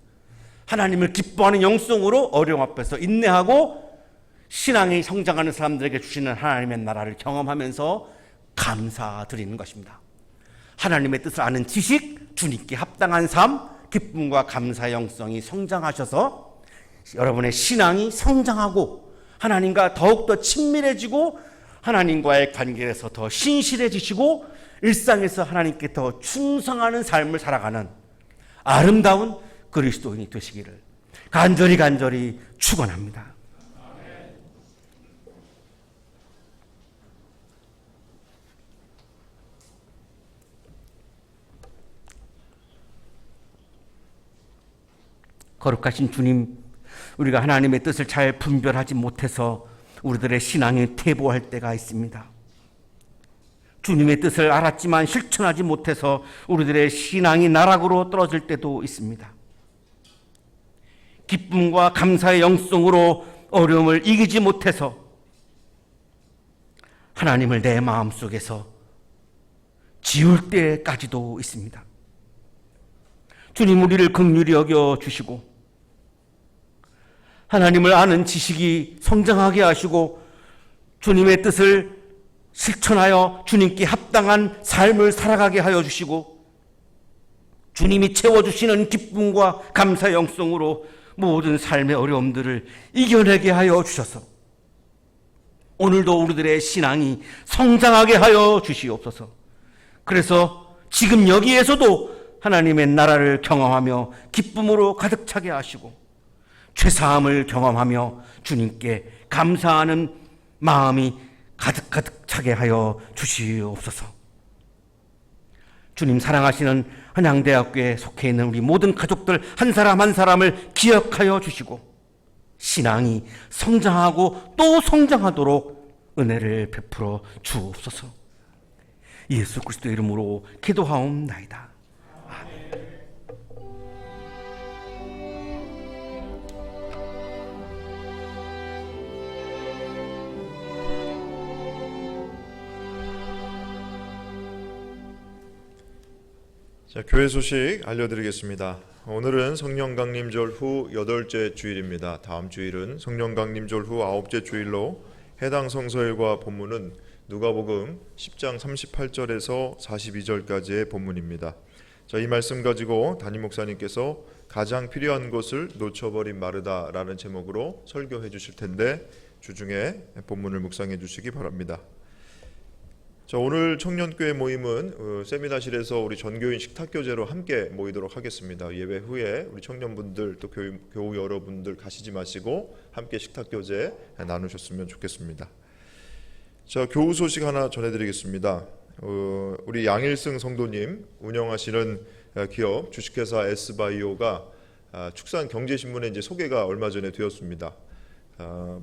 하나님을 기뻐하는 영성으로 어려움 앞에서 인내하고 신앙이 성장하는 사람들에게 주시는 하나님의 나라를 경험하면서 감사드리는 것입니다. 하나님의 뜻을 아는 지식, 주님께 합당한 삶, 기쁨과 감사의 영성이 성장하셔서 여러분의 신앙이 성장하고 하나님과 더욱더 친밀해지고 하나님과의 관계에서 더 신실해지시고 일상에서 하나님께 더 충성하는 삶을 살아가는 아름다운 그리스도인이 되시기를 간절히 축원합니다. 거룩하신 주님, 우리가 하나님의 뜻을 잘 분별하지 못해서 우리들의 신앙이 퇴보할 때가 있습니다. 주님의 뜻을 알았지만 실천하지 못해서 우리들의 신앙이 나락으로 떨어질 때도 있습니다. 기쁨과 감사의 영성으로 어려움을 이기지 못해서 하나님을 내 마음속에서 지울 때까지도 있습니다. 주님, 우리를 긍휼히 여겨주시고 하나님을 아는 지식이 성장하게 하시고 주님의 뜻을 실천하여 주님께 합당한 삶을 살아가게 하여 주시고 주님이 채워주시는 기쁨과 감사의 영성으로 모든 삶의 어려움들을 이겨내게 하여 주셔서 오늘도 우리들의 신앙이 성장하게 하여 주시옵소서. 그래서 지금 여기에서도 하나님의 나라를 경험하며 기쁨으로 가득 차게 하시고 죄사함을 경험하며 주님께 감사하는 마음이 가득 차게 하여 주시옵소서. 주님 사랑하시는 한양대학교에 속해 있는 우리 모든 가족들 한 사람 한 사람을 기억하여 주시고 신앙이 성장하고 또 성장하도록 은혜를 베풀어 주옵소서. 예수 그리스도 이름으로 기도하옵나이다. 자, 교회 소식 알려드리겠습니다. 오늘은 성령 강림절 후 8째 주일입니다. 다음 주일은 성령 강림절 후 9째 주일로 해당 성서일과 본문은 누가복음 10장 38절에서 42절까지의 본문입니다. 자, 이 말씀 가지고 담임 목사님께서 가장 필요한 것을 놓쳐버린 마르다라는 제목으로 설교해 주실 텐데 주중에 본문을 묵상해 주시기 바랍니다. 자, 오늘 청년교회 모임은 세미나실에서 우리 전교인 식탁교제로 함께 모이도록 하겠습니다. 예배 후에 우리 청년분들 또 교우 여러분들 가시지 마시고 함께 식탁교제 나누셨으면 좋겠습니다. 자, 교우 소식 하나 전해드리겠습니다. 우리 양일승 성도님 운영하시는 기업 주식회사 S바이오가 축산 경제신문에 이제 소개가 얼마 전에 되었습니다.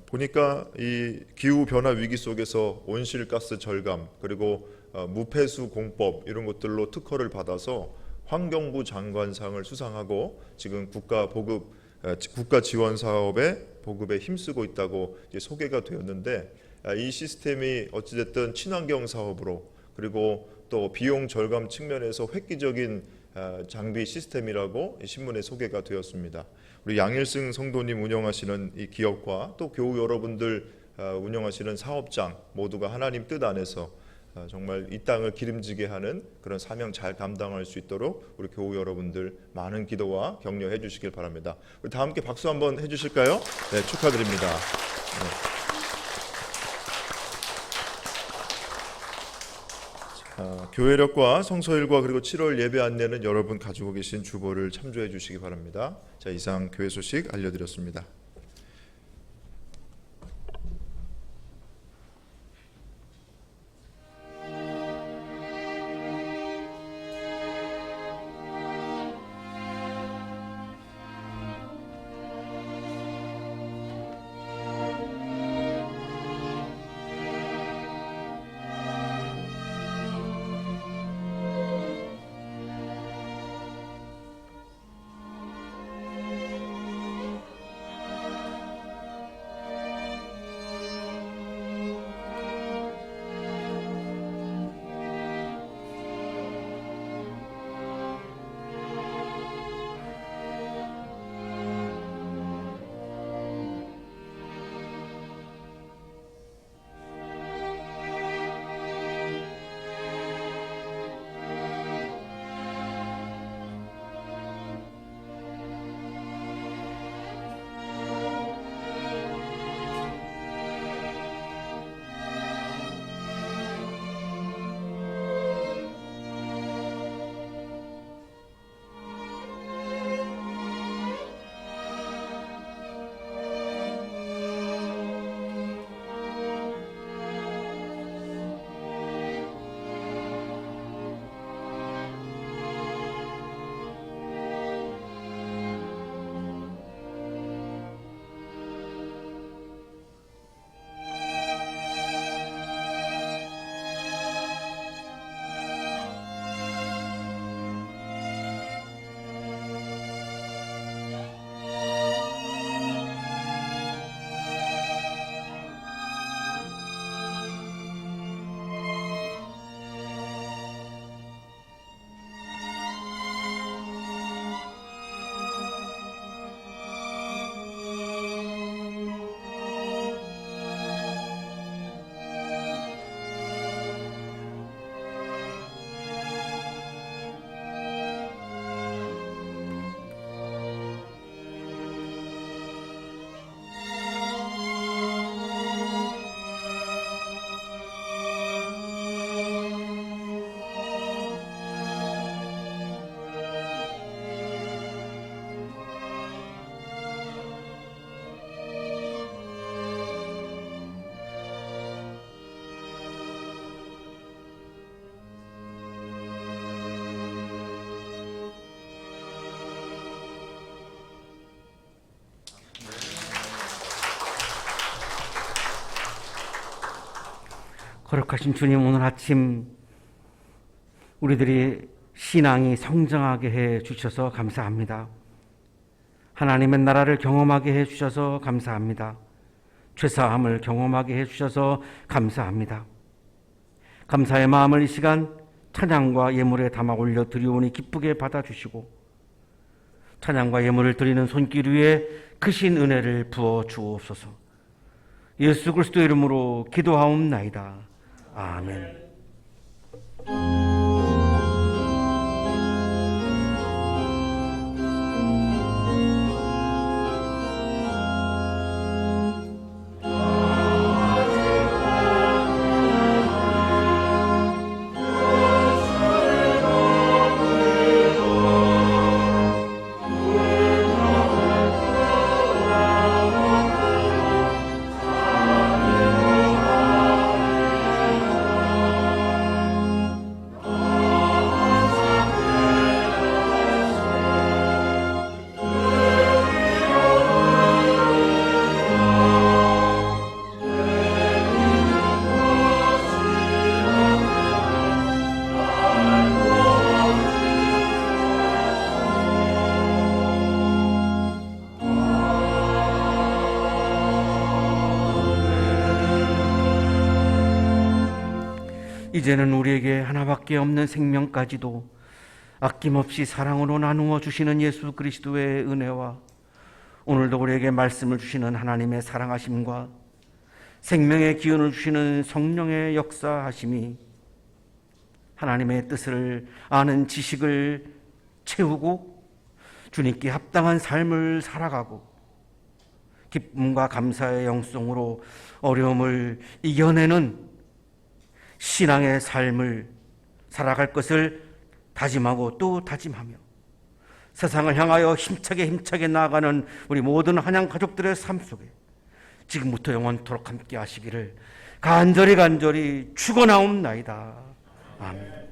보니까 이 기후 변화 위기 속에서 온실가스 절감 그리고 무폐수 공법 이런 것들로 특허를 받아서 환경부 장관상을 수상하고 지금 국가 지원 사업의 보급에 힘쓰고 있다고 이제 소개가 되었는데 이 시스템이 어찌됐든 친환경 사업으로 그리고 또 비용 절감 측면에서 획기적인 장비 시스템이라고 신문에 소개가 되었습니다. 우리 양일승 성도님 운영하시는 이 기업과 또 교우 여러분들 운영하시는 사업장 모두가 하나님 뜻 안에서 정말 이 땅을 기름지게 하는 그런 사명 잘 감당할 수 있도록 우리 교우 여러분들 많은 기도와 격려해 주시길 바랍니다. 우리 다 함께 박수 한번 해주실까요? 네, 축하드립니다. 네. 교회력과 성서일과 그리고 7월 예배 안내는 여러분 가지고 계신 주보를 참조해 주시기 바랍니다. 자, 이상 교회 소식 알려드렸습니다. 거룩하신 주님, 오늘 아침 우리들이 신앙이 성장하게 해 주셔서 감사합니다. 하나님의 나라를 경험하게 해 주셔서 감사합니다. 죄사함을 경험하게 해 주셔서 감사합니다. 감사의 마음을 이 시간 찬양과 예물에 담아 올려 드리오니 기쁘게 받아주시고 찬양과 예물을 드리는 손길 위에 크신 은혜를 부어 주옵소서. 예수 그리스도 이름으로 기도하옵나이다. 아멘. 이제는 우리에게 하나밖에 없는 생명까지도 아낌없이 사랑으로 나누어 주시는 예수 그리스도의 은혜와 오늘도 우리에게 말씀을 주시는 하나님의 사랑하심과 생명의 기운을 주시는 성령의 역사하심이 하나님의 뜻을 아는 지식을 채우고 주님께 합당한 삶을 살아가고 기쁨과 감사의 영성으로 어려움을 이겨내는 신앙의 삶을 살아갈 것을 다짐하고 또 다짐하며 세상을 향하여 힘차게 나아가는 우리 모든 한양 가족들의 삶 속에 지금부터 영원토록 함께 하시기를 간절히 축원하옵나이다. 아멘.